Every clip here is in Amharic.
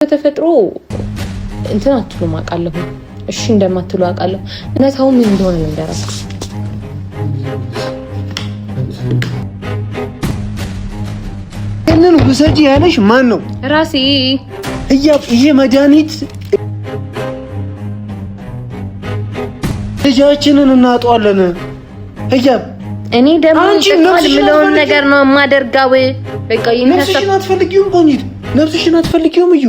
በተፈጥሮ እንትን አትሉ ማቃለሁ እሺ እንደማትሉ አቃለሁ እነታው ምን እንደሆነ ልንገራችሁ እነን ውሰጂ ያለሽ ማን ነው ራሴ ይሄ መድኃኒት ልጃችንን እናጣዋለን እኔ ደግሞ ምለውን ነገር ነው ማደርጋው በቃ ነፍስሽን አትፈልጊውም ቆንጂት ነፍስሽን አትፈልጊውም እዩ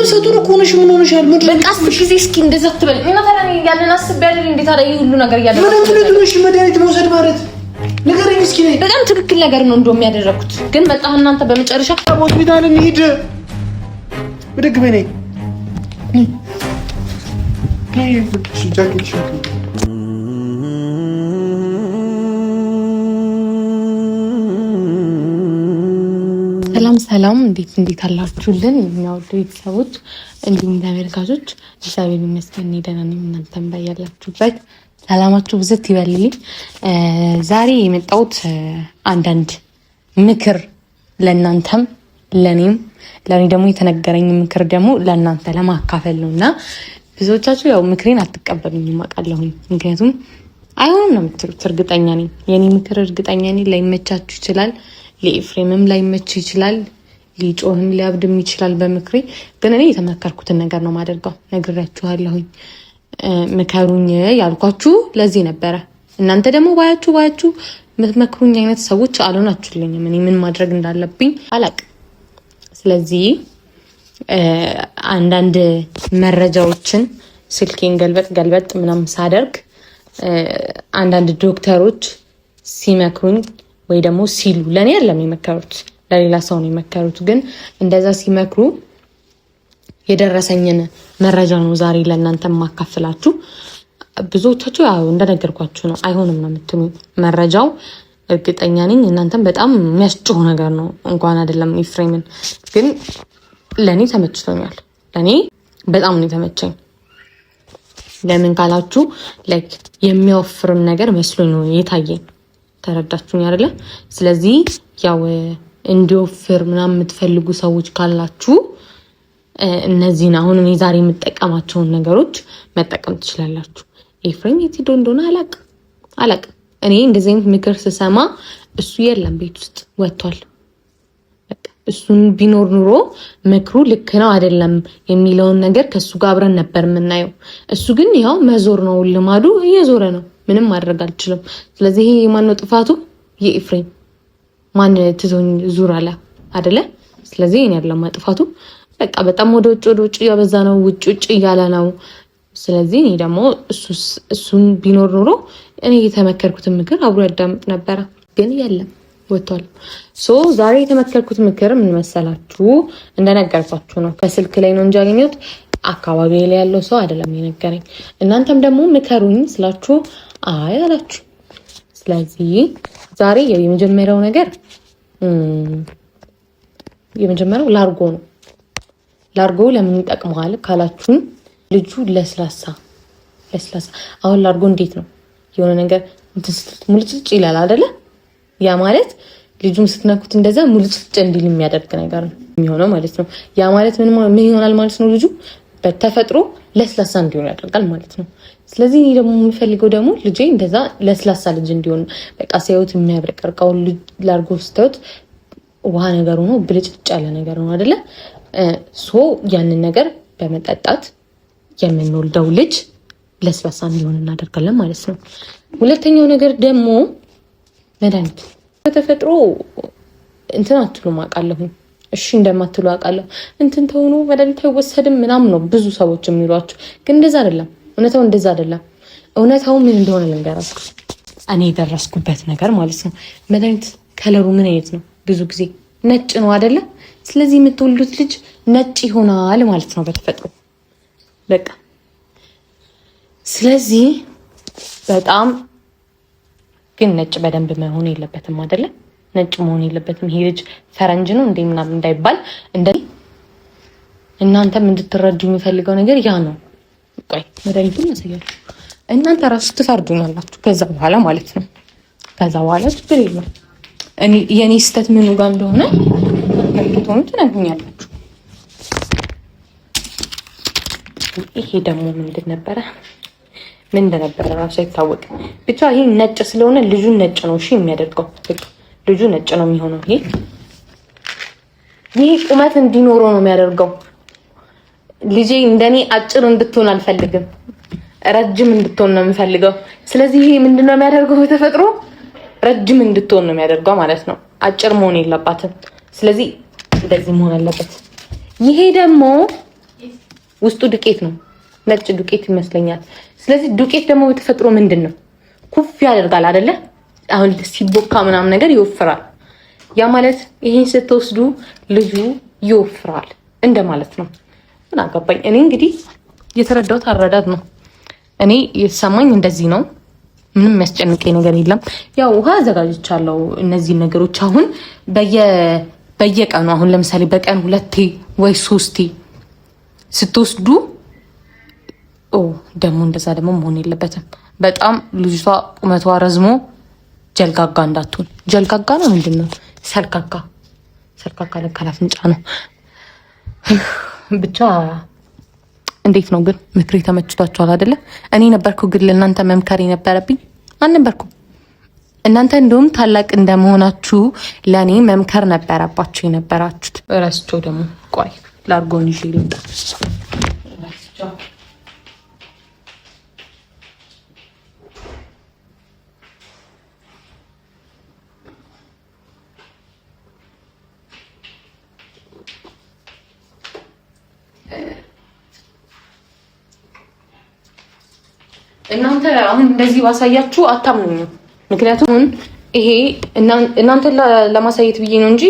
ሰጡን እኮ ነሽ ምን ሆነሻል በቃ እስኪ እንደዛ ትበል እና ታዲያ ያለን አስብ ያለን እንዴት አለ ይሄ ሁሉ ነገር ያለ ምን ትነግሩሽ መድኃኒት መውሰድ ማለት ንገረኝ እስኪ ነኝ በጣም ትክክል ነገር ነው እንደውም ያደረኩት ግን በቃ እናንተ በመጨረሻ ሆስፒታል እንሂድ ብድግ በኔ ሰላም እንዴት አላችሁልን የሚያወዱ ቤተሰቦች እንዲሁም ተመልካቾች እግዚአብሔር ይመስገን ደህና ነኝ እናንተም ባያላችሁበት ሰላማችሁ ብዝት ይበልልኝ ዛሬ የመጣሁት አንዳንድ ምክር ለእናንተም ለኔ ደግሞ የተነገረኝ ምክር ደግሞ ለእናንተ ለማካፈል ነውና ብዙዎቻችሁ ያው ምክሬን አትቀበሉኝም አውቃለሁ ምክንያቱም አይሆንም ነው የምትሉት እርግጠኛ ነኝ የኔ ምክር እርግጠኛ ነኝ ላይመቻችሁ ይችላል ለኤፍሬምም ላይመች ይችላል ሊጮህም ሊያብድም ይችላል በምክሬ ግን እኔ የተመከርኩትን ነገር ነው ማደርገው ነግራችኋለሁ ምከሩኝ ያልኳችሁ ለዚህ ነበረ እናንተ ደግሞ ባያችሁ ምትመክሩኝ አይነት ሰዎች አልሆናችሁልኝም እኔ ምን ማድረግ እንዳለብኝ አላቅም ስለዚህ አንዳንድ መረጃዎችን ስልኬን ገልበጥ ምናምን ሳደርግ አንዳንድ ዶክተሮች ሲመክሩኝ ወይ ደግሞ ሲሉ ለኔ አይደለም የመከሩት ለሌላ ሰው ነው የመከሩት ግን እንደዛ ሲመክሩ የደረሰኝን መረጃ ነው ዛሬ ለእናንተ ማካፈላችሁ ብዙዎቻችሁ ያው እንደነገርኳችሁ ነው አይሆንም ነው የምትሉኝ መረጃው እርግጠኛ ነኝ እናንተም በጣም የሚያስጨው ነገር ነው እንኳን አይደለም ኤፍሬምን ግን ለኔ ተመችቶኛል ለኔ በጣም ነው የተመቸኝ ለምን ካላችሁ ላይክ የሚያወፍርም ነገር መስሎኝ ነው የታየኝ ተረዳችሁኝ አይደለ ስለዚህ ያው እንዲወፍር ምናምን የምትፈልጉ ሰዎች ካላችሁ እነዚህን አሁን እኔ ዛሬ የምጠቀማቸውን ነገሮች መጠቀም ትችላላችሁ ኤፍሬም የት ሄዶ እንደሆነ አላቅም እኔ እንደዚህ አይነት ምክር ስሰማ እሱ የለም ቤት ውስጥ ወጥቷል በቃ እሱን ቢኖር ኑሮ ምክሩ ልክ ነው አይደለም የሚለውን ነገር ከሱ ጋር አብረን ነበር የምናየው እሱ ግን ያው መዞር ነው ልማዱ እየዞረ ነው ምንም ማድረግ አልችልም ስለዚህ ይሄ ማን ነው ጥፋቱ የኤፍሬም ማን ትዞኝ ዙር አለ አይደለ ስለዚህ እኔ አይደለም ጥፋቱ በቃ በጣም ወደ ውጭ ያበዛ ነው ውጭ እያለ ነው ስለዚህ እኔ ደግሞ እሱን ቢኖር ኑሮ እኔ የተመከርኩት ምክር አብሮ ያዳምጥ ነበር ግን የለም ወጥቷል ዛሬ የተመከርኩት ምክር ምን መሰላችሁ እንደነገርኳችሁ ነው ከስልክ ላይ ነው እንጂ ያገኘሁት አካባቢ ላይ ያለው ሰው አይደለም የነገረኝ እናንተም ደግሞ ምከሩኝ ስላችሁ አይ አላችሁ ስለዚህ ዛሬ የመጀመሪያው ነገር ላርጎ ለምን ይጠቅማል ካላችሁን ልጁ ለስላሳ አሁን ላርጎ እንዴት ነው የሆነ ነገር ሙልጭጭ ይላል አይደለ ያ ማለት ልጁን ስትነኩት እንደዛ ሙልጭጭ እንዲል የሚያደርግ ነገር ነው የሚሆነው ማለት ነው ያ ማለት ምን ይሆናል ማለት ነው ልጁ በተፈጥሮ ለስላሳ እንዲሆን ያደርጋል ማለት ነው ስለዚህ እኔ ደግሞ የምፈልገው ደግሞ ልጄ እንደዛ ለስላሳ ልጅ እንዲሆን በቃ ሲያዩት የሚያብረቀርቀው ላርጎ ስታዩት ውሃ ነገር ሆኖ ብልጭጭ ያለ ነገር ነው አይደለ ያንን ነገር በመጠጣት የምንወልደው ልጅ ለስላሳ እንዲሆን እናደርጋለን ማለት ነው ሁለተኛው ነገር ደግሞ መድኃኒት በተፈጥሮ እንትን አትሉ ማቃለሁ እሺ እንደማትሉ አቃለሁ እንትን ተሆኑ መድኃኒት አይወሰድም ምናምን ነው ብዙ ሰዎች የሚሏችሁ ግን እንደዛ አይደለም እውነታው ምን እንደሆነ ልንገራችሁ እኔ የደረስኩበት ነገር ማለት ነው መድኃኒት ከለሩ ምን አይነት ነው ብዙ ጊዜ ነጭ ነው አይደለ ስለዚህ የምትወልዱት ልጅ ነጭ ይሆናል ማለት ነው በተፈጥሮ በቃ ስለዚህ በጣም ግን ነጭ በደንብ መሆን የለበትም አይደለ ነጭ መሆን የለበትም ይሄ ልጅ ፈረንጅ ነው እንዴ ምናምን እንዳይባል እናንተም እንድትረዱ የሚፈልገው ነገር ያ ነው ቆይ መድኃኒቱን ያሳያችሁ እናንተ ራሱ ትፈርዱኛላችሁ ከዛ በኋላ ማለት ነው ከዛ በኋላ ችግር የለም የኔ ስህተት ምኑ ጋር እንደሆነ ምክንያቱም ትነግሩኛላችሁ። ይሄ ደግሞ ምንድን ነበረ? ምን እንደነበረ ራሱ አይታወቅም። ብቻ ይሄ ነጭ ስለሆነ ልጁን ነጭ ነው እሺ የሚያደርገው። ልጁ ነጭ ነው የሚሆነው። ይሄ ቁመት እንዲኖረው ነው የሚያደርገው። ልጄ እንደኔ አጭር እንድትሆን አልፈልግም፣ ረጅም እንድትሆን ነው የምፈልገው። ስለዚህ ይሄ ምንድነው የሚያደርገው? በተፈጥሮ ረጅም እንድትሆን ነው የሚያደርገው ማለት ነው። አጭር መሆን የለባትም። ስለዚህ እንደዚህ መሆን አለበት። ይሄ ደግሞ ውስጡ ዱቄት ነው፣ ነጭ ዱቄት ይመስለኛል። ስለዚህ ዱቄት ደግሞ በተፈጥሮ ምንድን ነው? ኩፍ ያደርጋል አይደለ? አሁን ሲቦካ ምናምን ነገር ይወፍራል። ያ ማለት ይሄን ስትወስዱ ልጁ ይወፍራል እንደማለት ነው። ምን አገባኝ እኔ። እንግዲህ የተረዳሁት አረዳድ ነው። እኔ የተሰማኝ እንደዚህ ነው። ምንም የሚያስጨንቀኝ ነገር የለም። ያው ውሃ አዘጋጅቻለሁ። እነዚህ ነገሮች አሁን በየቀኑ አሁን ለምሳሌ በቀን 2 ወይ 3 ስትወስዱ ደግሞ እንደዛ ደግሞ መሆን የለበትም። በጣም ልጅቷ ቁመቷ ረዝሞ ጀልጋጋ እንዳትሆን። ጀልጋጋ ነው ምንድን ነው? ሰልካካ ለካላ ፍንጫ ነው ብቻ። እንዴት ነው ግን ምክሬ ተመችቷችኋል አይደለ? እኔ ነበርኩ ግን ለእናንተ መምከር የነበረብኝ አልነበርኩም። እናንተ እንደውም ታላቅ እንደመሆናችሁ ለእኔ መምከር ነበረባችሁ የነበራችሁት። እረስቸው ደግሞ ቆይ ላርጎን ይዤ ልምጣ። እናንተ አሁን እንደዚህ ባሳያችሁ አታምኑኝም። ምክንያቱም ይሄ እናንተ ለማሳየት ብዬ ነው እንጂ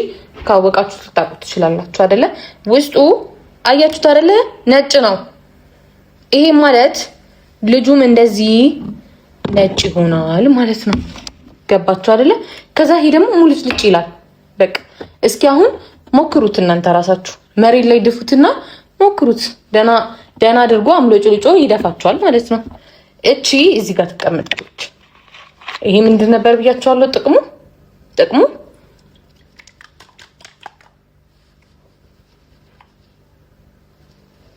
ካወቃችሁ ልታውቁት ትችላላችሁ አይደለ? ውስጡ አያችሁት አይደለ? ነጭ ነው። ይሄ ማለት ልጁም እንደዚህ ነጭ ይሆናል ማለት ነው። ገባችሁ አይደለ? ከዛ ይሄ ደግሞ ሙልጭ ልጭ ይላል። በቃ እስኪ አሁን ሞክሩት እናንተ ራሳችሁ መሬት ላይ ድፉትና ሞክሩት። ደና አድርጎ አምሎጭ ልጮ ይደፋችኋል ማለት ነው። እቺ እዚህ ጋር ተቀምጣለች። ይሄ ምንድን ነበር ብያችኋለሁ? ጥቅሙ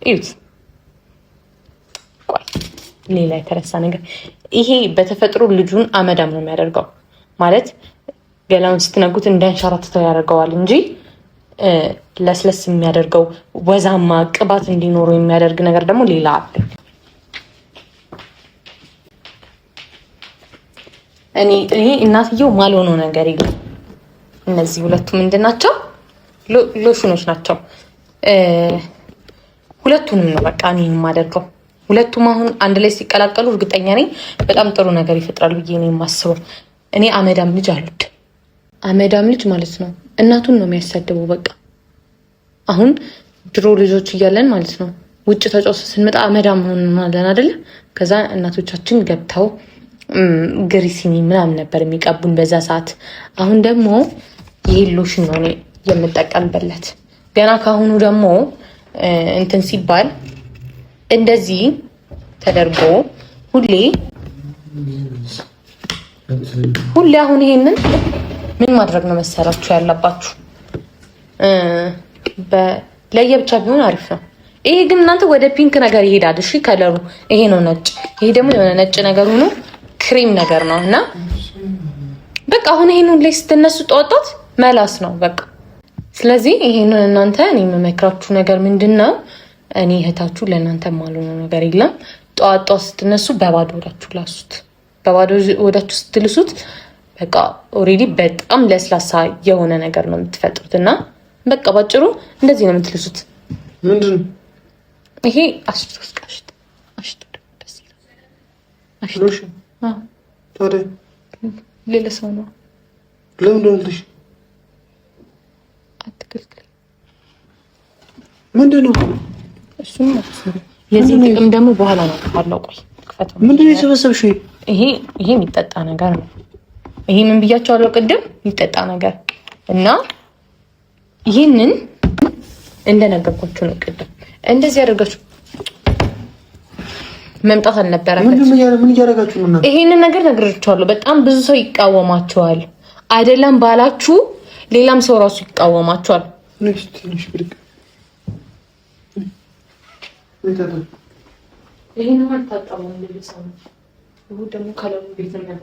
እዩት። ቆይ ሌላ የተረሳ ነገር፣ ይሄ በተፈጥሮ ልጁን አመዳም ነው የሚያደርገው። ማለት ገላውን ስትነጉት እንዳንሸራትተው ያደርገዋል እንጂ ለስለስ የሚያደርገው ወዛማ ቅባት እንዲኖረው የሚያደርግ ነገር ደግሞ ሌላ አለ። እኔ እናትየው ማልሆነው ነገር የለም። እነዚህ ሁለቱ ምንድን ናቸው? ሎሽኖች ናቸው። ሁለቱንም ነው በቃ እኔ የማደርገው። ሁለቱም አሁን አንድ ላይ ሲቀላቀሉ እርግጠኛ ነኝ በጣም ጥሩ ነገር ይፈጥራል ብዬ ነው የማስበው። እኔ አመዳም ልጅ አሉት። አመዳም ልጅ ማለት ነው እናቱን ነው የሚያሳድበው። በቃ አሁን ድሮ ልጆች እያለን ማለት ነው ውጭ ተጫውተን ስንመጣ አመዳም ሆነናል አይደለ? ከዛ እናቶቻችን ገብተው ግሪሲኒ ምናምን ነበር የሚቀቡን በዛ ሰዓት። አሁን ደግሞ ይሄ ሎሽን ነው እኔ የምጠቀምበት። ገና ካሁኑ ደግሞ እንትን ሲባል እንደዚህ ተደርጎ ሁሌ አሁን ይሄንን ምን ማድረግ ነው መሰላችሁ ያለባችሁ? ለየብቻ ቢሆን አሪፍ ነው። ይሄ ግን እናንተ ወደ ፒንክ ነገር ይሄዳል። እሺ ከለሩ ይሄ ነው ነጭ። ይሄ ደግሞ የሆነ ነጭ ነገር ሆኖ ክሬም ነገር ነው እና በቃ አሁን ይሄንን ላይ ስትነሱ ጠዋት መላስ ነው በቃ። ስለዚህ ይሄንን እናንተ እኔ የምመክራችሁ ነገር ምንድነው? እኔ እህታችሁ ለእናንተ ማልሆነው ነገር የለም። ጠዋት ስትነሱ በባዶ ወዳችሁ ላሱት። በባዶ ወዳችሁ ስትልሱት በቃ ኦሬዲ በጣም ለስላሳ የሆነ ነገር ነው የምትፈጥሩት እና በቃ ባጭሩ እንደዚህ ነው የምትልሱት። ምንድን ይሄ አሽቶስ አሽቶ ደስ ይላል። ታዲያ ሌላ ሰው ነው ለምንድን ነው ልሽ አትክልክል። ምንድን ነው እሱም የዚህ ጥቅም ደግሞ በኋላ ነው ካለው። ቆይ ክፈተው። ምንድን ነው የሰበሰብሽው? ይሄ የሚጠጣ ነገር ነው። ይሄ ምን ብያቸዋለሁ ቅድም? የሚጠጣ ነገር እና ይሄንን እንደነገርኳችሁ ነው ቅድም። እንደዚህ ያደርጋችሁ መምጣት አልነበረም። ምን እያደረጋችሁ ነው? ይሄንን ነገር ነግሬያቸዋለሁ። በጣም ብዙ ሰው ይቃወማቸዋል። አይደለም ባላችሁ ሌላም ሰው ራሱ ይቃወማችኋል። ትንሽ ብድግ ይሄን ማጣጣሙ እንደዚህ ነው ደግሞ ካለው ቤት ነው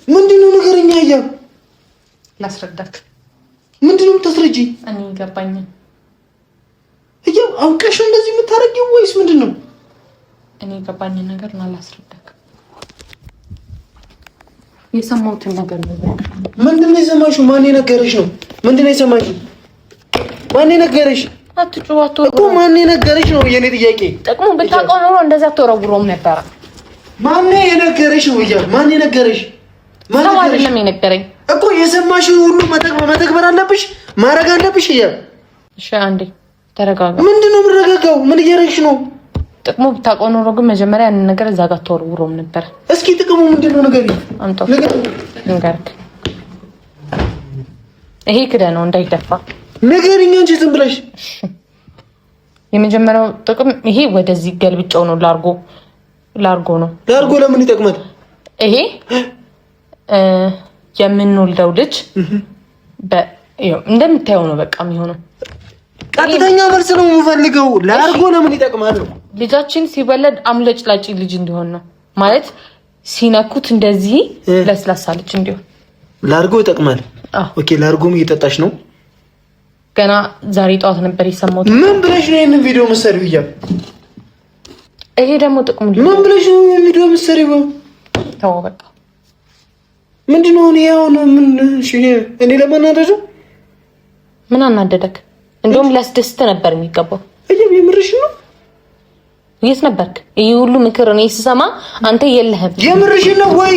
ምንድነው ነገርኛ እያሉ ላስረዳክ። ምንድነው የምታስረጂ? እኔ ገባኝ። እያው አውቀሽ እንደዚህ የምታረጊው ወይስ ምንድነው? እኔ ገባኝ ነገር ነው ላስረዳክ። የሰማሁትን ነገር ነው። ምንድነው የሰማሽው? ማን የነገረሽ ነው? ምንድነው የሰማሽው? ማን የነገረሽ? አትጩዋቶ እኮ ማን የነገረሽ ነው የኔ ጥያቄ። ጥቅሙ ብታውቀው ኖሮ እንደዛ ተወረውሮም ነበር። ማን የነገረሽ ነው? ማን የነገረሽ? ማን አይደለም የነገረኝ እኮ የሰማሽው ሁሉ መተግበር አለብሽ፣ ማድረግ አለብሽ። እሺ አንዴ ተረጋጋ። ምንድነው የምረጋጋው? ምን እያደረግሽ ነው? ጥቅሙ ብታውቀው ኖሮ ግን መጀመሪያ ያንን ነገር እዛ ጋር ተወርውሮም ነበር። እስኪ ጥቅሙ ምንድነው ንገሪኝ። አንተ ንገርክ። ይሄ ክደ ነው እንዳይደፋ ንገሪኝ እንጂ ዝም ብለሽ። የመጀመሪያው ጥቅም ይሄ ወደዚህ ገልብጫው ነው። ላርጎ ነው። ላርጎ ለምን ይጠቅማል? ይሄ የምንወልደው ልጅ እንደምታየው ነው በቃ የሚሆነው። ቀጥተኛ መልስ ነው የምፈልገው። ላርጎ ለምን ይጠቅማል? ልጃችን ሲወለድ አምለጭላጭ ልጅ እንዲሆን ነው ማለት፣ ሲነኩት እንደዚህ ለስላሳ ልጅ እንዲሆን ላርጎ ይጠቅማል። ኦኬ፣ ላርጎም እየጠጣሽ ነው? ገና ዛሬ ጠዋት ነበር የሰማሁት። ምን ብለሽ ነው ይሄንን ቪዲዮ የምትሰሪው? ይሄ ደግሞ ጥቅሙ ምን ብለሽ ነው ይሄን ቪዲዮ የምትሰሪው? ተው በቃ። ምንድነው ነው ምን እኔ ለማናደድ? ምን አናደደክ? እንደውም ሊያስደስት ነበር የሚገባው። የምርሽ ነው? የት ነበርክ? ይሄ ሁሉ ምክር እኔ ስሰማ አንተ የለህም። የምርሽ ነው ወይ?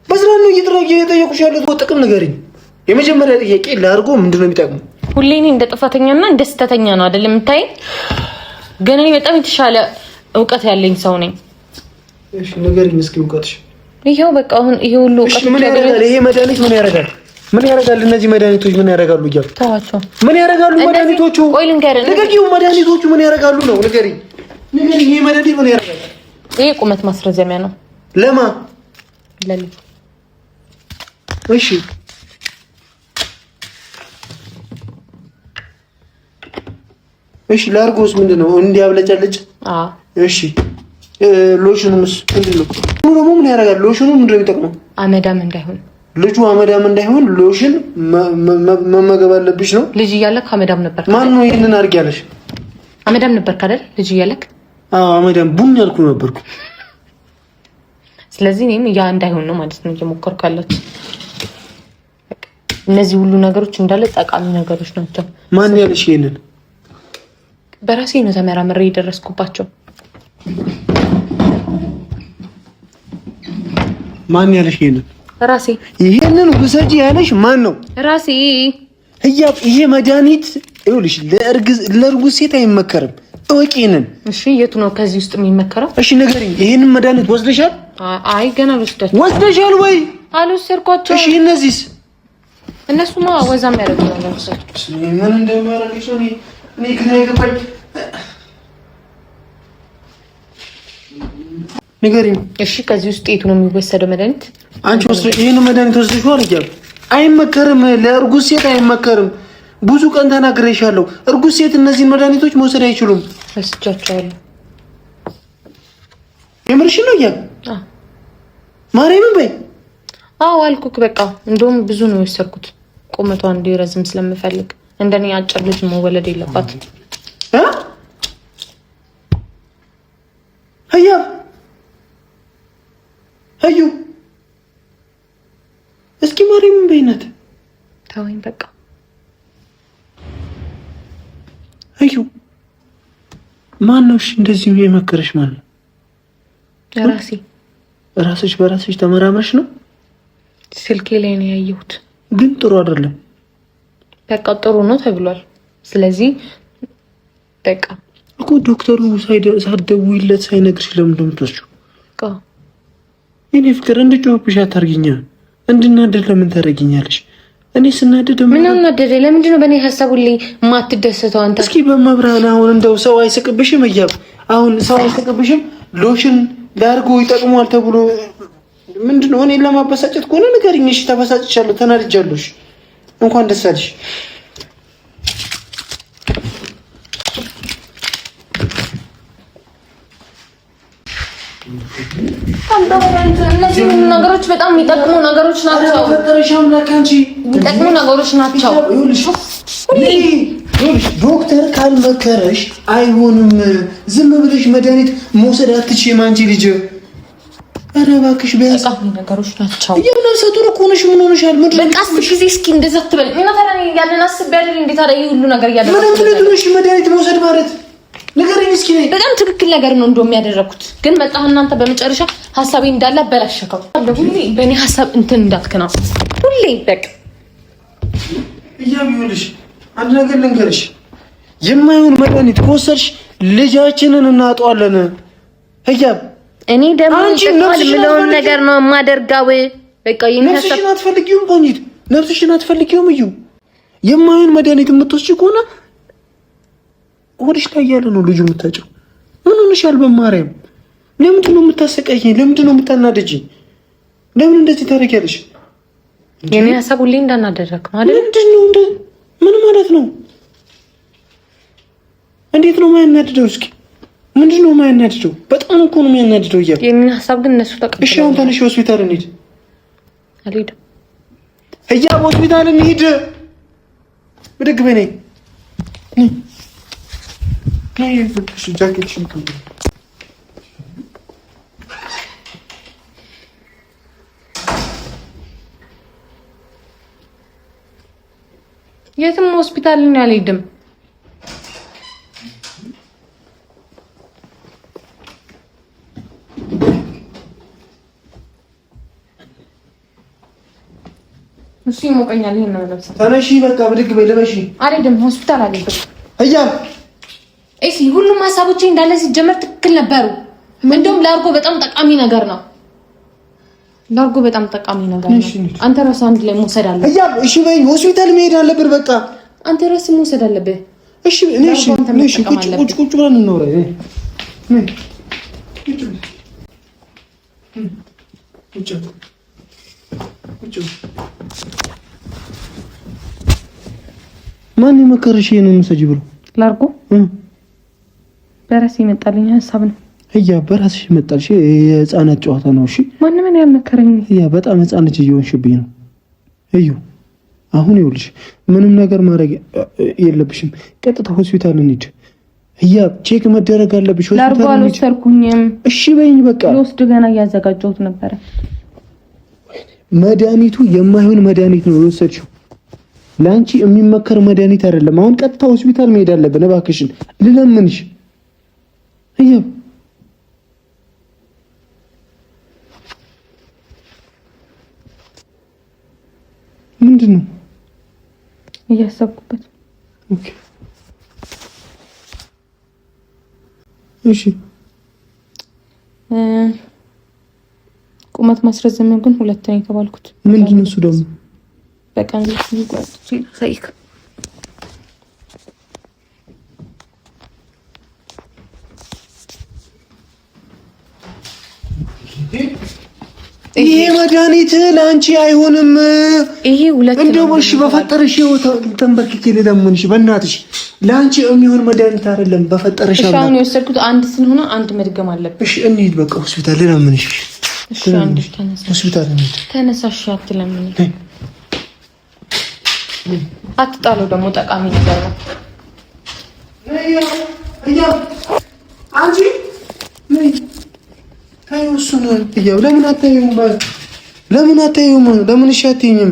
በስራ ነው እየጠየቁሽ ያለው ጥቅም ንገሪኝ። የመጀመሪያ ጥያቄ ላርጎ ምንድነው የሚጠቅመው? ሁሌ እኔ እንደ ጥፋተኛና እንደ ስተተኛ ነው አይደል የምታየኝ? ግን እኔ በጣም የተሻለ እውቀት ያለኝ ሰው ነኝ። እሺ ንገሪኝ እስኪ እውቀትሽ። ይሄው በቃ አሁን ይሄ ሁሉ እውቀት ምን ያደርጋል? ይሄ መድኃኒት ምን ያደርጋል? ምን ያደርጋል? እነዚህ መድኃኒቶች ምን ያደርጋሉ? እያሉ ተዋቸው። ምን ያደርጋሉ መድኃኒቶቹ? ቆይ ልንገርህ። ንገሪው፣ መድኃኒቶቹ ምን ያደርጋሉ ነው? ንገሪኝ። ይሄ መድኃኒት ምን ያደርጋል? ይሄ ቁመት ማስረዘሚያ ነው። ለማ ለልጅ። እሺ እሺ ላርጎስ ምንድነው? እንዲያብለጨልጭ? እሺ ሎሽኑስ ምንድነው? ደግሞ ምን ያደርጋል? ሎሽኑ ምንድነው የሚጠቅመው? አመዳም እንዳይሆን፣ ልጁ አመዳም እንዳይሆን ሎሽን መመገብ አለብሽ ነው። ልጅ እያለክ አመዳም ነበር። ማን ነው ይሄንን አድርግ ያለሽ? አመዳም ነበር አይደል? ልጅ እያለክ? አዎ አመዳም ቡን ያልኩ ነበርኩ። ስለዚህ እኔም ያ እንዳይሆን ነው ማለት ነው እየሞከርኩ ያለሁት። እነዚህ ሁሉ ነገሮች እንዳለ ጠቃሚ ነገሮች ናቸው። ማን ያለሽ ይሄንን? በራሴ ነው ተመራምሬ የደረስኩባቸው። ማን ያለሽ ይሄንን? ራሴ። ይሄንን ውሰጂ ያለሽ ማን ነው? ራሴ። ይሄ መድኃኒት ይኸውልሽ ለእርጉዝ ሴት አይመከርም። እወቂንን። እሺ የቱ ነው ከዚህ ውስጥ የሚመከረው? እሺ ንገሪኝ። ይሄንን መድኃኒት ወስደሻል? አይ ገና አልወሰዳችሁም። ወስደሻል ወይ? አልወሰድኳቸውም። እሺ እነዚህስ? እነሱማ ወዛም ያደርጉ ነው። ምን እንደማደርግሽ እኔ ግን አይገባኝ። ንገሪኝ። እሺ ከዚህ ውስጥ የቱ ነው የሚወሰደው መድኃኒት? አንቺ ወስደሽ ይሄን መድኃኒት ወስደሽዋል እያሉ አይመከርም። ለእርጉዝ ሴት አይመከርም። ብዙ ቀን ተናግሬሻለሁ። እርጉዝ ሴት እነዚህን መድኃኒቶች መውሰድ አይችሉም። ወስጃቸዋለሁ። የምርሽ ነው እያሉ ማርያምን በይ። አዎ አልኩክ። በቃ እንደውም ብዙ ነው የወሰድኩት ቁመቷ እንዲረዝም ስለምፈልግ። እንደኔ አጭር ልጅ መወለድ የለባት። አዩ እስኪ ማርያምን በይነት። ተወኝ በቃ። አዩ ማን ነው እንደዚህ የመከረሽ? ማን ነው? ራሴ። ራስሽ በራስሽ ተመራምረሽ ነው? ስልኬ ላይ ነው ያየሁት። ግን ጥሩ አይደለም። በቃ ጥሩ ነው ተብሏል። ስለዚህ በቃ እኮ ዶክተሩ ሳትደውይለት ሳይነግርሽ ለምን እንደምትወስጂው? የኔ ፍቅር እንድጮህብሽ አታርጊኛ። እንድናደድ ለምን ታደርጊኛለሽ? እኔ ስናደድ ምን አናደደ? ለምንድን ነው በእኔ ሀሳብ ሁሌ የማትደሰተው አንተ? እስኪ በመብራን አሁን እንደው ሰው አይስቅብሽም? እያብ አሁን ሰው አይስቅብሽም? ሎሽን ላርጎ ይጠቅሟል ተብሎ ምንድነው? እኔን ለማበሳጨት ከሆነ ንገሪኝ። እሺ ተበሳጭቻለሁ፣ ተናድጃለሁ። እንኳን ደስ አለሽ። እነዚህ ነገሮች በጣም የሚጠቅሙ ነገሮች ናቸው። የሚጠቅሙ ነገሮች ናቸው። ዶክተር ካልመከረሽ አይሆንም። ዝም ብለሽ መድኃኒት መውሰድ አትችይም አንቺ ልጅ። ኧረ እባክሽ ቢያንስ ነገሮች ናቸው። የነፍሰ ጡር እኮ ነሽ። ምን ሆነሻል? በቃ ጊዜ እስኪ እንደዛ አትበል። እና ታዲያ ያንን አስቤ አይደል እንዴት አደረገ ሁሉ ነገር ያለ መድኃኒት መውሰድ ማለት ነገርኝ እስኪ ነኝ። በጣም ትክክል ነገር ነው እንደውም ያደረኩት። ግን በቃ እናንተ በመጨረሻ ሐሳቤ እንዳለ አበላሸከው። ሁሌ በእኔ ሐሳብ እንትን እንዳትከና ሁሌ በቃ ይኸውልሽ፣ አንድ ነገር ልንገርሽ። የማይሆን መድኃኒት ከወሰድሽ ልጃችንን እናጠዋለን። ህያብ እኔ ደግሞ የምለውን ነገር ነው የማደርጋው። በቃ ነፍስሽን አትፈልጊውም ቆንጂት፣ ነፍስሽን አትፈልጊውም። እዩ የማይሆን መድኃኒት የምትወስጂ ከሆነ ወዲሽ ላይ ያለ ነው ልጁ የምታጨው። ምን ሆነሻል? በማርያም ለምንድን ነው የምታሰቃየኝ? ለምንድን ነው የምታናደጂኝ? ለምን እንደዚህ ታደርጊያለሽ? የኔ ሀሳብ ሁሌ እንዳናደረክ ማለት ምንድን ነው? ምን ማለት ነው? እንዴት ነው የማያናድደው? እስኪ ምንድን ነው የማያናድደው? በጣም እኮ ነው የሚያናድደው። እያለ የኔ ሀሳብ ግን እነሱ ተቀበሉ። እሺ አሁን ተነሽ፣ ሆስፒታል እንሂድ። አልሄድም። ህያብ ሆስፒታል እንሂድ። ብድግ በይ ነይ። የትም ሆስፒታል አልሄድም። እሱ ይሞቀኛል። ይሄን ነው ለብሳ ተነሺ፣ በቃ ብድግ በይ፣ ልበሺ። አልሄድም፣ ሆስፒታል አልሄድም። ህያብ እሺ ሁሉም ሀሳቦቼ እንዳለ ሲጀመር ትክክል ነበሩ። እንደውም ላርጎ በጣም ጠቃሚ ነገር ነው። ላርጎ በጣም ጠቃሚ ነገር ነው። አንተ ራስህ አንድ ላይ መውሰድ አለብህ። ህያብ እሺ በይ፣ ሆስፒታል መሄድ አለብን። በቃ አንተ ራስህ መውሰድ አለብህ። እሺ እሺ፣ ቁጭ ብለን እናውራ። ማን የመከረሽ ይሄንን ውሰጂ ብሎ? ላርጎ በራሴ ይመጣልኝ ሀሳብ ነው። ህያብ በራስሽ ይመጣልሽ። የህፃናት ጨዋታ ነው። እሺ ማንም እኔ ያልመከረኝ። ህያብ በጣም ህፃን ልጅ እየሆንሽብኝ ነው። እዩ አሁን ይኸውልሽ ምንም ነገር ማድረግ የለብሽም። ቀጥታ ሆስፒታል እንሂድ። ህያብ ቼክ መደረግ አለብሽ። ሆስፒታል ላርጎ አልወሰድኩኝም። እሺ በይኝ በቃ። ልወስድ ገና እያዘጋጀሁት ነበረ። መድኃኒቱ የማይሆን መድኃኒት ነው የወሰድሽው። ለአንቺ የሚመከር መድኃኒት አይደለም። አሁን ቀጥታ ሆስፒታል መሄድ አለብን። እባክሽን ልለምንሽ ህያብ። ምንድን ነው እያሰብኩበት? ኦኬ እሺ። ቁመት ማስረዘም ግን ሁለት ነው የተባልኩት። ምንድን ነው እሱ ደግሞ? በቃ ሳይክ ይሄ መድኃኒት ለአንቺ አይሆንም። ይሄ ሁለት እንደው እሺ በፈጠረሽ ተንበርክኬ ልለምንሽ፣ በእናትሽ ለአንቺ የሚሆን መድኃኒት አይደለም። በፈጠረሽ አምላክ። እሺ አሁን የወሰድኩት አንድ ስለሆነ አንድ መድገም አለብኝ። እሺ እንሂድ በቃ ሆስፒታል ልለምንሽ። እሺ አንድ ተነሳ፣ ሆስፒታል እንሂድ። ተነሳሽ። አትለምኝ፣ አትጣለው። ደግሞ ጠቃሚ ነገር ነው። አንቺ ታዩ እሱን ህያብ ለምን አታዩም? ለምን አታዩም? ለምን እሺ አትይኝም?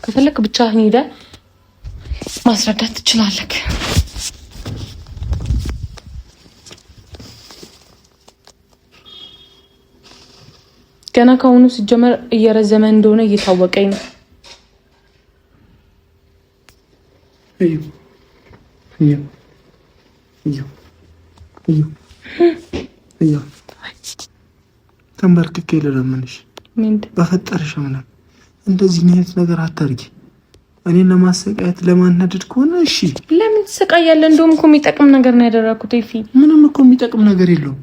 ከፈለክ ብቻ ሄደህ ማስረዳት ትችላለህ። ገና ከአሁኑ ሲጀመር እየረዘመ እንደሆነ እየታወቀኝ ነው። ተንበርክኬ ልለምንሽ በፈጠረሽ ምናምን እንደዚህ አይነት ነገር አታርጊ። እኔን ለማሰቃየት ለማናደድ ከሆነ እሺ። ለምን ትሰቃያለህ? እንደውም እኮ የሚጠቅም ነገር ነው ያደረኩት። ኤፊ ምንም እኮ የሚጠቅም ነገር የለውም።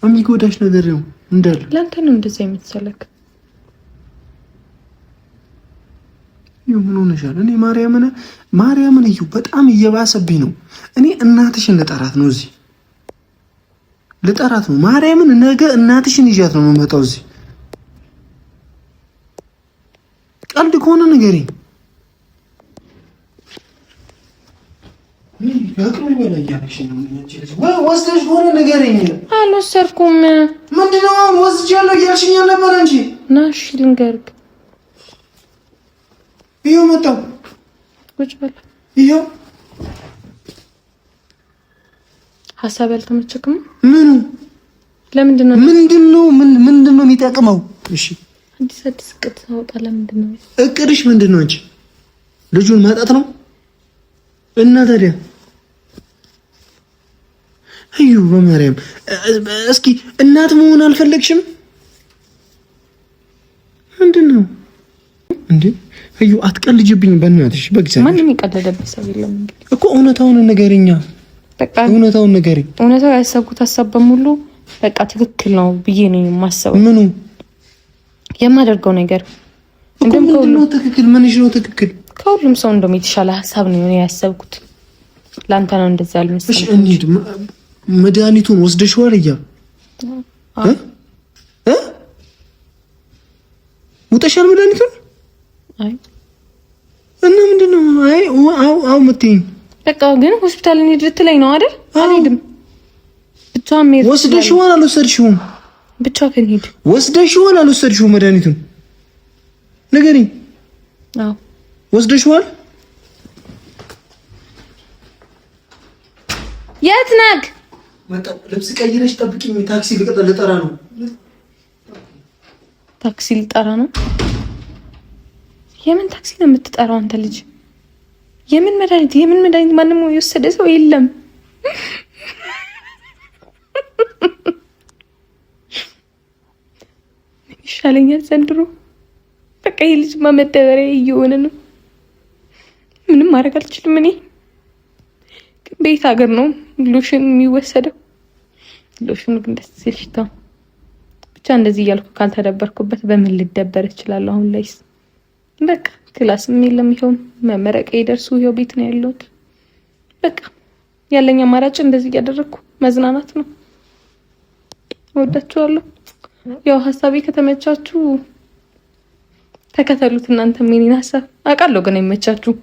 የሚጎዳሽ ነገር ነው እንዳለ። ለአንተ ነው እንደዚህ የምትሰለክ። ምን ሆነሻል? እኔ ማርያምን እዩ በጣም እየባሰብኝ ነው። እኔ እናትሽን ልጠራት ነው፣ እዚህ ልጠራት ነው። ማርያምን ነገ እናትሽን ይዣት ነው የምመጣው እዚህ። ቀልድ ከሆነ ንገሪኝ። ወስደሽ ከሆነ ንገሪኝ። አልወሰድኩም። ምንድነው ወስጃለሁ እያልሽኝ ነበር እንጂ። ና እሺ ልንገርህ። ይኸው መጣሁ። ቁጭ በል። ይኸው ሀሳብ ያልተመቸክም? ምኑ? ለምንድን ነው የሚጠቅመው? እሺ አዲስ እቅድ ታወጣ። ለምንድን ነው እቅድሽ? ምንድን ነው? አንቺ ልጁን ማጣት ነው እና ታዲያ እዩ በማርያም እስኪ እናት መሆን አልፈለግሽም? ምንድን ነው እንዴ? እዩ አትቀልጅብኝ በእናትሽ። በእግዚአብሔር ማንም የቀለደብኝ ሰው የለም እኮ። እውነታውን ንገሪኛ። በቃ እውነታውን ንገሪ። እውነታው ያሰብኩት ሀሳብ በሙሉ በቃ ትክክል ነው ብዬ ነው የማስበው። ምኑ? የማደርገው ነገር እንደም ነው ትክክል። ምንሽ ነው ትክክል? ከሁሉም ሰው እንደውም የተሻለ ሀሳብ ነው ያሰብኩት። ለአንተ ነው እንደዛ አልመሰለኝ። እሺ እንሂድ። መድኃኒቱን ወስደሽዋል? ውጠሻል መድኃኒቱን? አይ እና ምንድነው? አይ አው መተኝ በቃ ግን ሆስፒታል እንሂድ ልትለኝ ነው አይደል? አልሄድም። ብቻውን ሜር ወስደሽዋል? አልወሰድሽውም? ብቻውን እንሂድ። ወስደሽዋል? አልወሰድሽውም? መድኃኒቱን ንገሪኝ። አዎ ወስደሽዋል? የት ነህ? መጣሁ። ልብስ ቀይረሽ ጠብቂኝ። ታክሲ ልጠራ ነው። ታክሲ ልጠራ ነው? የምን ታክሲ ነው የምትጠራው አንተ ልጅ? የምን መድኃኒት? ማንም የወሰደ ሰው የለም። ይሻለኛል ዘንድሮ። በቃ ይሄ ልጅ መደበሪያ እየሆነ ነው። ምንም ማድረግ አልችልም እኔ። ቤት ሀገር ነው ሎሽን የሚወሰደው። ሎሽኑ ግን ደስ ሲልሽታ ብቻ እንደዚህ እያልኩ ካልተደበርኩበት በምን ልደበር እችላለሁ? አሁን ላይስ በቃ ክላስም የለም። ይኸው መመረቅ ይደርሱ ይኸው ቤት ነው ያለሁት። በቃ ያለኝ አማራጭ እንደዚህ እያደረግኩ መዝናናት ነው። እወዳችኋለሁ። ያው ሀሳቤ ከተመቻችሁ ተከተሉት። እናንተ የኔን ሀሳብ አውቃለሁ ግን አይመቻችሁ።